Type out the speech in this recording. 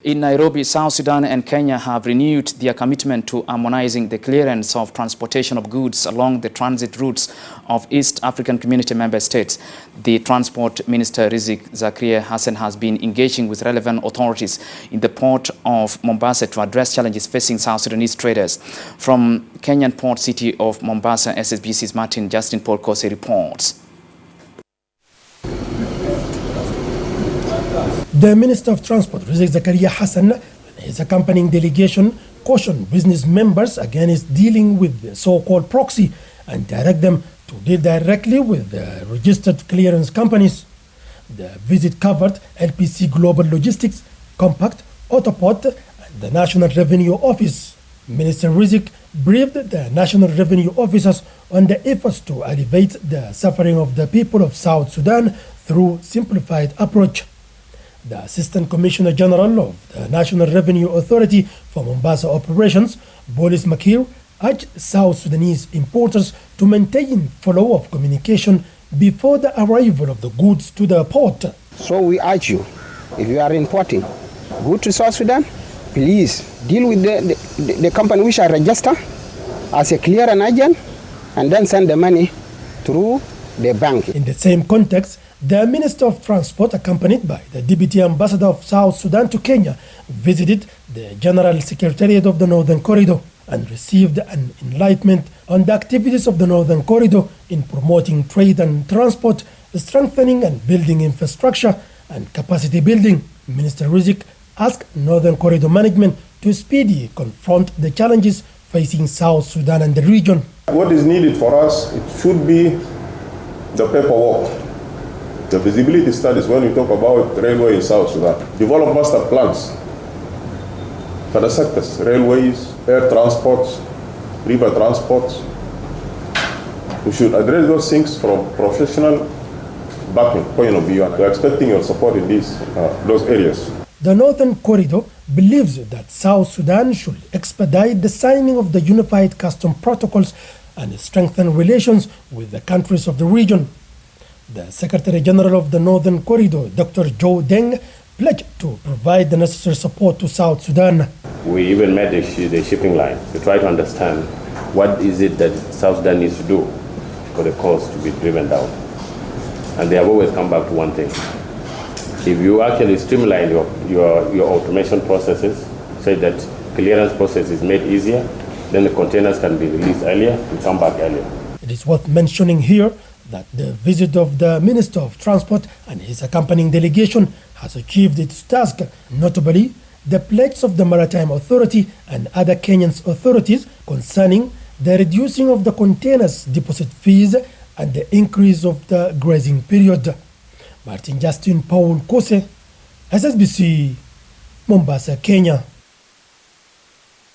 In Nairobi, South Sudan and Kenya have renewed their commitment to harmonizing the clearance of transportation of goods along the transit routes of East African Community member states. The Transport Minister Zakaria Hassan has been engaging with relevant authorities in the port of Mombasa to address challenges facing South Sudanese traders. From Kenyan port city of Mombasa, SSBC's Martin Justin Paul Kose reports. The Minister of Transport, Zakaria Hassan, and his accompanying delegation cautioned business members against dealing with the so-called proxy and direct them to deal directly with the registered clearance companies. The visit covered LPC Global Logistics, Compact, Autoport, and the National Revenue Office. Minister Rizk briefed the National Revenue officers on the efforts to alleviate the suffering of the people of South Sudan through simplified approach. The Assistant Commissioner General of the National Revenue Authority for Mombasa Operations, Bolis Makir, urged South Sudanese importers to maintain flow of communication before the arrival of the goods to the port. So we urge you, if you are importing goods to South Sudan, please deal with the company which are registered as a clearance agent and then send the money through the bank. In the same context, the Minister of Transport, accompanied by the Deputy Ambassador of South Sudan to Kenya, visited the General Secretariat of the Northern Corridor and received an enlightenment on the activities of the Northern Corridor in promoting trade and transport, strengthening and building infrastructure and capacity building. Minister Rizk asked Northern Corridor management to speedily confront the challenges facing South Sudan and the region. What is needed for us, it should be the paperwork. The feasibility studies, when we talk about railway in South Sudan, develop master plans for the sectors, railways, air transports, river transports. We should address those things from professional backing point of view, and we're expecting your support in those areas. The Northern Corridor believes that South Sudan should expedite the signing of the Unified Custom Protocols and strengthen relations with the countries of the region. The Secretary General of the Northern Corridor, Dr. Joe Deng, pledged to provide the necessary support to South Sudan. We even met the shipping line to try to understand what is it that South Sudan needs to do for the cost to be driven down. And they have always come back to one thing. If you actually streamline your automation processes, so that clearance process is made easier, then the containers can be released earlier and come back earlier. It is worth mentioning here that the visit of the Minister of Transport and his accompanying delegation has achieved its task, notably the pledge of the Maritime Authority and other Kenyan authorities concerning the reducing of the containers' deposit fees and the increase of the grazing period. Martin Justin Paul Kose, SSBC, Mombasa, Kenya.